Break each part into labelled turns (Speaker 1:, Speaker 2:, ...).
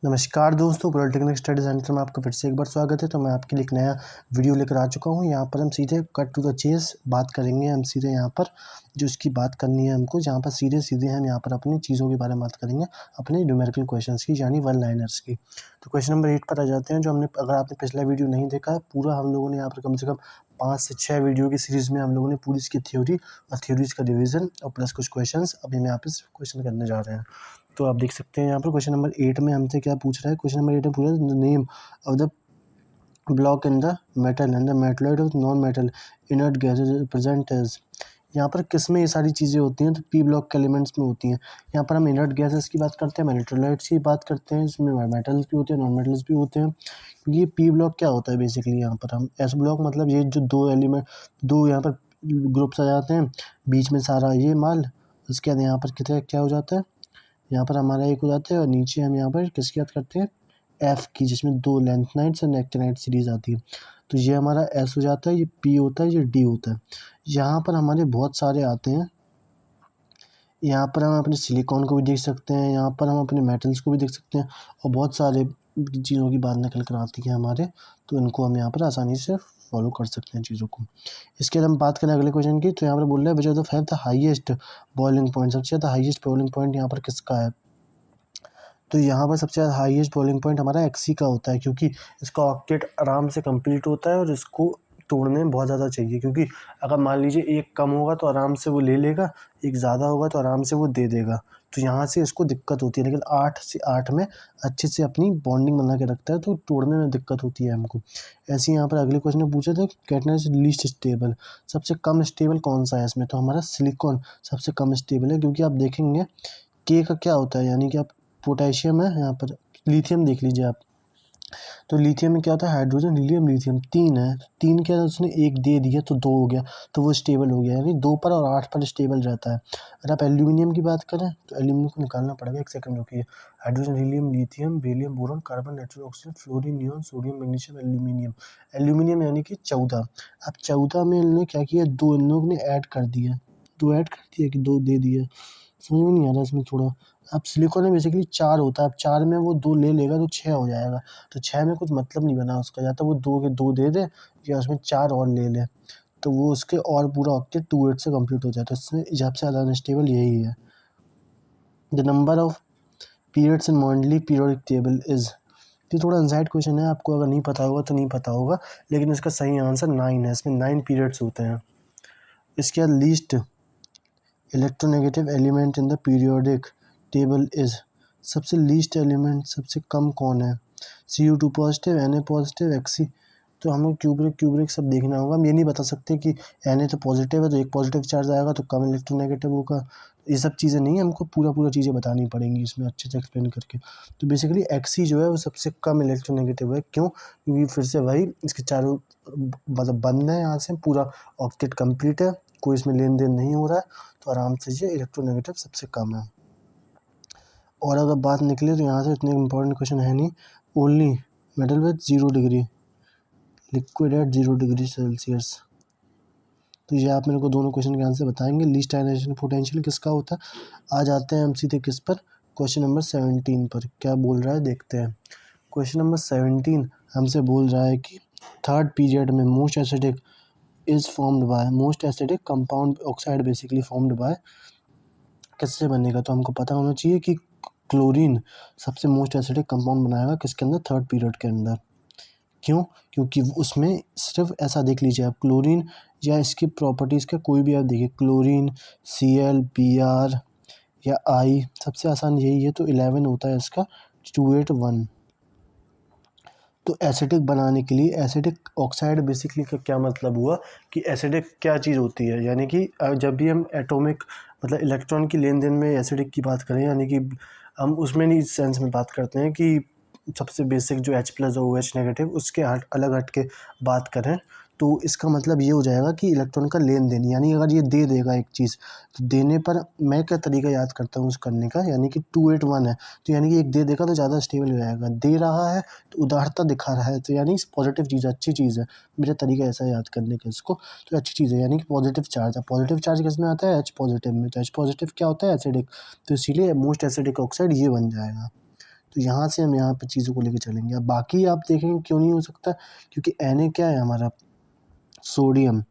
Speaker 1: नमस्कार दोस्तों, polytechnic study centre में आपका फिर से एक बार स्वागत है। तो मैं आपके लिए एक नया वीडियो लेकर आ चुका हूँ। यहाँ पर हम सीधे कट टू द चेस बात करेंगे। हम सीधे यहाँ पर जो इसकी बात करनी है हमको, जहाँ पर सीधे सीधे हम यहाँ पर अपनी चीज़ों के बारे में बात करेंगे, अपने न्यूमेरिकल क्वेश्चंस की, यानी वन लाइनर्स की। तो क्वेश्चन नंबर 8 पर आ जाते हैं। जो हमने, अगर आपने पिछला वीडियो नहीं देखा है पूरा, हम लोगों ने यहाँ पर कम से कम 5 से 6 वीडियो की सीरीज़ में हम लोगों ने पूरी इसकी थ्योरी और थ्योरीज का रिविजन और प्लस कुछ क्वेश्चंस अभी मैं यहाँ पे क्वेश्चन करने जा रहे हैं। तो आप देख सकते हैं यहाँ पर क्वेश्चन नंबर 8 में हमसे क्या पूछ रहा है। क्वेश्चन नंबर 8 में पूछ रहा है name of the block in the metal and the metalloid of non metal inert gases represent as. यहाँ पर किस में ये सारी चीज़ें होती हैं, तो पी ब्लॉक के एलिमेंट्स में होती हैं। यहाँ पर हम इनर्ट गैसेस की बात करते हैं, मेटलॉइड्स की बात करते हैं, इसमें मेटल्स भी होते हैं, नॉन मेटल्स भी होते हैं। क्योंकि ये पी ब्लॉक क्या होता है बेसिकली, यहाँ पर हम एस ब्लॉक मतलब ये जो दो एलिमेंट, दो यहाँ पर ग्रुप्स आ जाते हैं, बीच में सारा ये माल, उसके बाद यहाँ पर कितने क्या हो जाता है, यहाँ पर हमारा एक हो जाता है और नीचे हम यहाँ पर किसकी बात करते हैं, एफ की, जिसमें दो लेंथनाइट्स और एक्टिनाइट सीरीज आती है। तो ये हमारा एस हो जाता है, ये पी होता है, ये डी होता है। यहाँ पर हमारे बहुत सारे आते हैं। यहाँ पर हम अपने सिलिकॉन को भी देख सकते हैं, यहाँ पर हम अपने मेटल्स को भी देख सकते हैं, और बहुत सारे चीज़ों की बात निकल कर आती है हमारे। तो इनको हम यहाँ पर आसानी से फॉलो कर सकते हैं चीज़ों को। इसके बाद हम बात करें अगले क्वेश्चन की, तो यहाँ पर बोल रहे हैं which of the five the highest boiling point, सबसे ज़्यादा हाईएस्ट बॉइलिंग पॉइंट यहाँ पर किसका है। तो यहाँ पर सबसे ज़्यादा हाईएस्ट बॉइलिंग पॉइंट हमारा एक्सी का होता है, क्योंकि इसका ऑक्टेट आराम से कंप्लीट होता है और इसको तोड़ने में बहुत ज़्यादा चाहिए। क्योंकि अगर मान लीजिए एक कम होगा तो आराम से वो ले लेगा, एक ज़्यादा होगा तो आराम से वो दे देगा। तो यहाँ से इसको दिक्कत होती है, लेकिन 8 से 8 में अच्छे से अपनी बॉन्डिंग बना के रखता है, तो तोड़ने में दिक्कत होती है हमको। ऐसे ही यहाँ पर अगले क्वेश्चन में पूछा था कैटनाइज लीस्ट स्टेबल, सबसे कम स्टेबल कौन सा है इसमें। तो हमारा सिलिकॉन सबसे कम स्टेबल है, क्योंकि आप देखेंगे के का क्या होता है, यानी कि आप पोटेशियम है, यहाँ पर लिथियम देख लीजिए आप। तो लिथियम में क्या होता है, हाइड्रोजन हीलियम लिथियम 3 है, 3 क्या है, उसने एक दे दिया तो 2 हो गया, तो वो स्टेबल हो गया, यानी 2 पर और 8 पर स्टेबल रहता है। अगर आप एल्यूमिनियम की बात करें तो एल्यूमिनियम को निकालना पड़ेगा, एक सेकंड रुकिए। Hydrogen helium lithium barium boron carbon nitrogen oxygen fluorine neon sodium magnesium aluminium. Aluminium यानी कि 14। अब 14 में इन्होंने क्या किया, 2 इन लोग ने ऐड कर दिया, 2 ऐड कर दिया कि 2 दे दिया, समझ में नहीं आ रहा इसमें थोड़ा। अब सिलिकॉन में बेसिकली 4 होता है, अब 4 में वो 2 ले लेगा तो 6 हो जाएगा। तो 6 में कुछ मतलब नहीं बना उसका, या तो वो 2 के 2 दे दे या उसमें 4 और ले ले, तो वो उसके और पूरा ऑक्टेट 2 8 से कंप्लीट हो जाए। तो इसमें सबसे ज़्यादा अनस्टेबल यही है। The number of periods in modern periodic table is. ये थोड़ा अनसाइड क्वेश्चन है, आपको अगर नहीं पता होगा तो नहीं पता होगा, लेकिन इसका सही आंसर 9 है। इसमें 9 पीरियड्स होते हैं। इसके बाद least electronegative element in the periodic table is, सबसे लीस्ट एलिमेंट सबसे कम कौन है। Cu2 positive, Na positive, Xc। तो हमें क्यूब्रिक सब देखना होगा। हम ये नहीं बता सकते कि Na तो पॉजिटिव है तो एक पॉजिटिव चार्ज आएगा तो कम इलेक्ट्रोनेगेटिव होगा। ये सब चीज़ें नहीं, हमको पूरा चीज़ें बतानी पड़ेंगी इसमें अच्छे से एक्सप्लेन करके। तो बेसिकली Xc जो है वो सबसे कम इलेक्ट्रोनेगेटिव है। क्यों? क्योंकि फिर से वही, इसके चारों मतलब बंद है, यहाँ से पूरा ऑक्टेट कंप्लीट है, कोई इसमें लेन देन नहीं हो रहा है, तो आराम से ये इलेक्ट्रोनेगेटिव सबसे कम है। और अगर बात निकले तो यहाँ से इतने इंपॉर्टेंट क्वेश्चन है नहीं। Only metal with 0 degree, liquid at 0 degree Celsius. तो ये आप मेरे को दोनों क्वेश्चन के आंसर बताएंगे। लीस्ट आयनाइजेशन पोटेंशियल किसका होता है। आ जाते हैं हम सीधे किस पर, क्वेश्चन नंबर 17 पर। क्या बोल रहा है देखते हैं। क्वेश्चन नंबर 17 हमसे बोल रहा है कि थर्ड पीरियड में most acidic is formed by, most acidic compound oxide basically formed by, किससे बनेगा। तो हमको पता होना चाहिए कि क्लोरीन सबसे मोस्ट एसिडिक कंपाउंड बनाएगा किसके अंदर, थर्ड पीरियड के अंदर। क्यों? क्योंकि उसमें सिर्फ ऐसा देख लीजिए आप, क्लोरीन या इसकी प्रॉपर्टीज़ का कोई भी आप देखिए, क्लोरीन Cl Br या I, सबसे आसान यही है। तो 11 होता है इसका 281। तो एसिडिक बनाने के लिए, एसिडिक ऑक्साइड बेसिकली का क्या मतलब हुआ कि एसिडिक क्या चीज़ होती है, यानी कि जब भी हम एटॉमिक मतलब इलेक्ट्रॉन की लेन देन में एसिडिक की बात करें, यानी कि हम उसमें नहीं इस सेंस में बात करते हैं कि सबसे बेसिक जो H+ और OH नेगेटिव उसके अलग हट के बात करें, तो इसका मतलब ये हो जाएगा कि इलेक्ट्रॉन का लेन देन, यानी अगर ये दे देगा एक चीज़, तो देने पर मैं क्या तरीका याद करता हूँ उस करने का, यानी कि 281 है, तो यानी कि एक दे देगा तो ज़्यादा स्टेबल हो जाएगा, दे रहा है तो उदारता दिखा रहा है, तो यानी पॉजिटिव चीज़ है, अच्छी चीज़ है। मेरा तरीका ऐसा है याद करने का इसको, तो अच्छी चीज़ है, यानी कि पॉजिटिव चार्ज है। पॉजिटिव चार्ज किस में आता है, H पॉजिटिव में। तो H पॉजिटिव क्या होता है, एसिडिक। तो इसीलिए मोस्ट एसिडिक ऑक्साइड ये बन जाएगा। तो यहाँ से हम यहाँ पे चीज़ों को लेके चलेंगे। अब बाकी आप देखेंगे क्यों नहीं हो सकता, क्योंकि Na क्या है हमारा, सोडियम,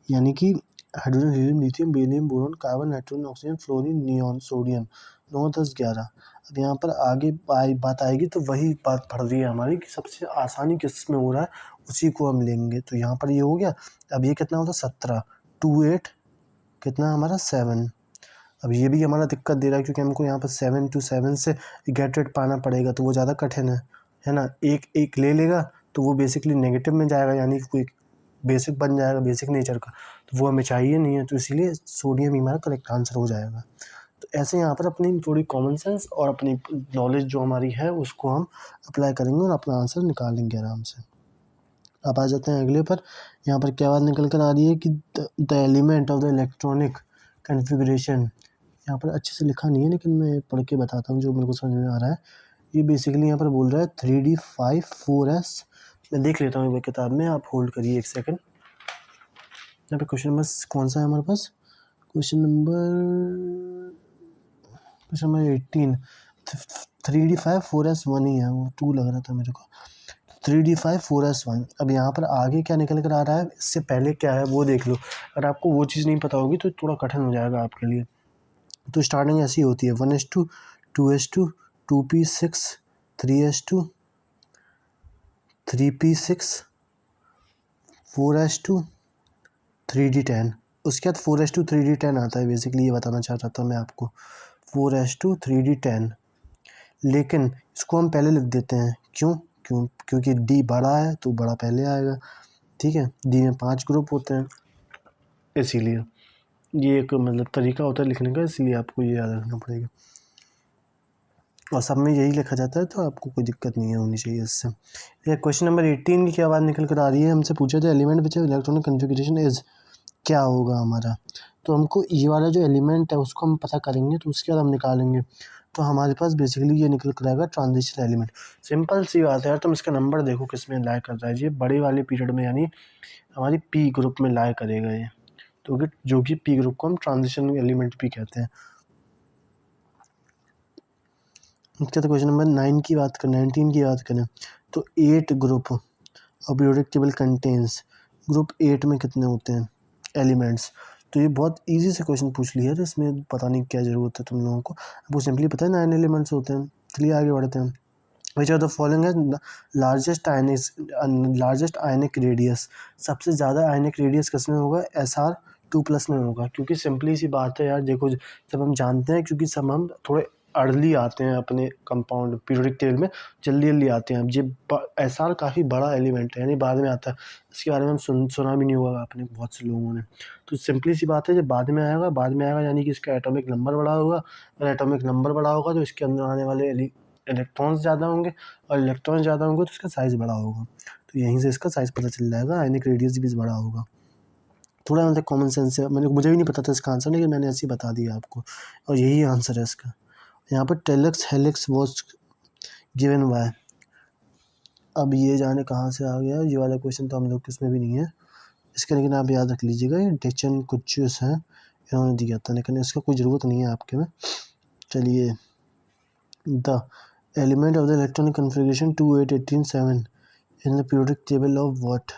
Speaker 1: यानी कि hydrogen, helium, lithium, beryllium, boron, carbon, nitrogen, oxygen, fluorine, neon, sodium, 9, 10, 11। अब यहाँ पर आगे बात आएगी तो वही बात पड़ रही है हमारी कि सबसे आसानी किस में हो रहा है उसी को हम लेंगे। तो यहाँ पर ये हो गया। अब ये कितना होता है 17, 2, 8 कितना हमारा 7। अब ये भी हमारा दिक्कत दे रहा है क्योंकि हमको यहाँ पर 7 to 7 से गेट रेट पाना पड़ेगा, तो वो ज़्यादा कठिन है ना। एक एक ले लेगा तो वो बेसिकली नेगेटिव में जाएगा, यानी कि कोई बेसिक बन जाएगा, बेसिक नेचर का, तो वो हमें चाहिए नहीं है। तो इसीलिए सोडियम ही हमारा करेक्ट आंसर हो जाएगा। तो ऐसे यहाँ पर अपनी थोड़ी कॉमन सेंस और अपनी नॉलेज जो हमारी है उसको हम अप्लाई करेंगे और अपना आंसर निकालेंगे आराम से। अब आ जाते हैं अगले पर। यहाँ पर क्या बात निकल कर आ रही है कि the element of the electronic configuration, यहाँ पर अच्छे से लिखा नहीं है लेकिन मैं पढ़ के बताता हूँ जो मेरे को समझ में आ रहा है। ये बेसिकली यहाँ पर बोल रहा है 3D5 4S। मैं देख लेता हूँ ये किताब में, आप होल्ड करिए एक सेकंड। यहाँ पे क्वेश्चन नंबर कौन सा है हमारे पास, क्वेश्चन नंबर 18। 3D5 4S1 ही है, वो 2 लग रहा था मेरे को। 3D5 4S1। अब यहाँ पर आगे क्या निकल कर आ रहा है, इससे पहले क्या है वो देख लो। अगर आपको वो चीज़ नहीं पता होगी तो थोड़ा कठिन हो जाएगा आपके लिए। तो स्टार्टिंग ऐसी होती है 1s2, 2s2, 2p6, 3s2, 3p6, 4s2, 3d10। उसके बाद 4s2 3d10 आता है, बेसिकली ये बताना चाह रहा था मैं आपको, 4s2 3d10। लेकिन इसको हम पहले लिख देते हैं, क्योंकि D बड़ा है तो बड़ा पहले आएगा, ठीक है। D में 5 ग्रुप होते हैं, इसीलिए ये एक मतलब तरीका होता है लिखने का, इसलिए आपको ये याद रखना पड़ेगा। और सब में यही लिखा जाता है तो आपको कोई दिक्कत नहीं होनी चाहिए इससे। ये क्वेश्चन नंबर 18 की क्या बात निकल कर आ रही है, हमसे पूछा था element which electronic configuration is, क्या होगा हमारा। तो हमको ये वाला जो एलिमेंट है उसको हम पता करेंगे, तो उसके बाद हम निकालेंगे। तो हमारे पास बेसिकली ये निकल कर आएगा ट्रांजिशन एलिमेंट। सिंपल सी बात है यार, तुम इसका नंबर देखो किस में लाई कर रहा है, ये बड़े वाले पीरियड में, यानी हमारी पी ग्रुप में लाई करेगा ये, तो जो कि पी ग्रुप को हम ट्रांजिशन एलिमेंट भी कहते हैं। उसके बाद क्वेश्चन नंबर 19 की बात करें तो 8 group of periodic table contains, group 8 में कितने होते हैं एलिमेंट्स। तो ये बहुत इजी से क्वेश्चन पूछ लिया है, इसमें पता नहीं क्या ज़रूरत है तुम लोगों को, वो सिंपली पता है 9 एलिमेंट्स होते हैं। चलिए आगे बढ़ते हैं। विच आर द फॉलोइंग है लार्जेस्ट आयनिक रेडियस, सबसे ज़्यादा आयनिक रेडियस किस में होगा, SR2+ में होगा। क्योंकि सिंपली सी बात है यार, देखो जब हम जानते हैं, क्योंकि सब हम थोड़े अर्ली आते हैं अपने कंपाउंड पीरियोडिक टेबल में, जल्दी आते हैं। अब ये SR काफ़ी बड़ा एलिमेंट है, यानी बाद में आता है, इसके बारे में हम सुना भी नहीं होगा आपने बहुत से लोगों ने। तो सिंपली सी बात है, जब बाद में आएगा यानी कि इसका एटॉमिक नंबर बड़ा होगा। अगर एटॉमिक नंबर बड़ा होगा तो इसके अंदर आने वाले इलेक्ट्रॉन्स ज़्यादा होंगे, और इलेक्ट्रॉन ज़्यादा होंगे तो इसका साइज़ बड़ा होगा। तो यहीं से इसका साइज़ पता चल जाएगा, आयनिक रेडियस भी बड़ा होगा। थोड़ा मतलब कॉमन सेंस है, मुझे भी नहीं पता था इसका आंसर, लेकिन मैंने ऐसे ही बता दिया आपको, और यही आंसर है इसका। यहाँ पर टेलक्स हेलिक्स वॉज गिवन बाय, अब ये जाने कहाँ से आ गया, ये वाला क्वेश्चन तो हम लोग किसमें भी नहीं है इसका, लेकिन आप याद रख लीजिएगा, ये डेचन कुचियस है, इन्होंने दिया था, लेकिन इसका कोई ज़रूरत नहीं है आपके में। चलिए, the element of the electronic configuration 28187 in the periodic table of what,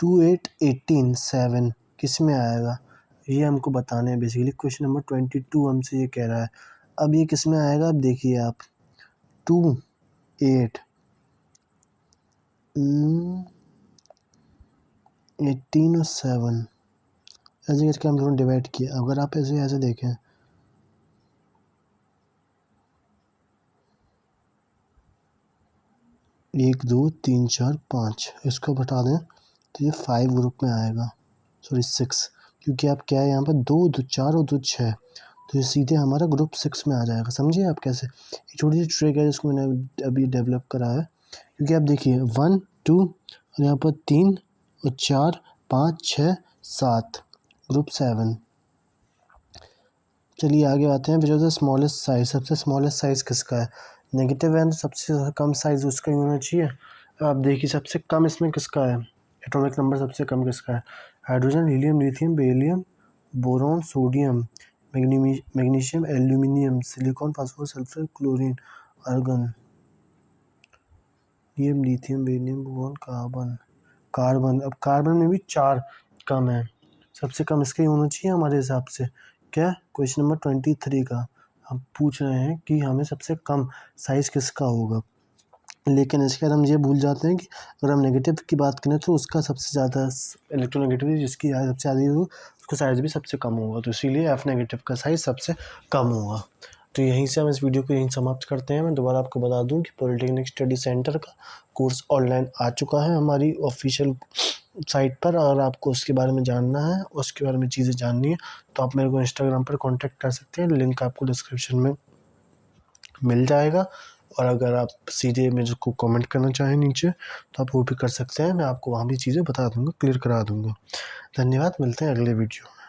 Speaker 1: 28187 किस में आएगा, ये हमको बताने हैं बेसिकली। क्वेश्चन नंबर 22 हमसे ये कह रहा है। अब ये किस में आएगा, अब देखिए आप, 2 8 18 और 7 ऐसे करके हम दोनों डिवाइड किया। अगर आप ऐसे देखें, 1 2 3 4 5 इसको बता दें तो ये 5 ग्रुप में आएगा, सॉरी 6, क्योंकि आप क्या है यहाँ पर 2 2 4 और 2 6, तो ये सीधे हमारा ग्रुप 6 में आ जाएगा। समझिए आप कैसे, ये छोटी सी ट्रिक है जिसको मैंने अभी डेवलप करा है। क्योंकि आप देखिए 1 2 और यहाँ पर 3 और 4 5 6 7 ग्रुप 7। चलिए आगे आते हैं। Which of the smallest size, सबसे स्मॉलेस्ट साइज़ किसका है, नेगेटिव है तो सबसे कम साइज़ उसका ही होना चाहिए। आप देखिए सबसे कम इसमें किसका है, एटॉमिक नंबर सबसे कम किसका है, hydrogen, helium, lithium, beryllium, boron, sodium, magnesium, aluminium, silicon, phosphorus, sulphur, chlorine, argon, helium, lithium, beryllium, boron, carbon. अब कार्बन में भी 4 कम है, सबसे कम इसका ही होना चाहिए हमारे हिसाब से। क्या क्वेश्चन नंबर 23 का हम पूछ रहे हैं कि हमें सबसे कम साइज़ किसका होगा, लेकिन इसके बाद हम ये भूल जाते हैं कि अगर हम नेगेटिव की बात करें तो उसका सबसे ज़्यादा इलेक्ट्रोनेगेटिविटी जिसकी सबसे ज़्यादा हो उसका साइज़ भी सबसे कम होगा, तो इसीलिए एफ नेगेटिव का साइज़ सबसे कम होगा। तो यहीं से हम इस वीडियो को यहीं समाप्त करते हैं। मैं दोबारा आपको बता दूं कि पॉलिटेक्निक स्टडी सेंटर का कोर्स ऑनलाइन आ चुका है हमारी ऑफिशियल साइट पर, और आपको उसके बारे में जानना है, उसके बारे में चीज़ें जाननी है तो आप मेरे को इंस्टाग्राम पर कॉन्टैक्ट कर सकते हैं, लिंक आपको डिस्क्रिप्शन में मिल जाएगा। और अगर आप सीधे मेरे को कमेंट करना चाहें नीचे तो आप वो भी कर सकते हैं, मैं आपको वहाँ भी चीज़ें बता दूँगा, क्लियर करा दूँगा। धन्यवाद, मिलते हैं अगले वीडियो।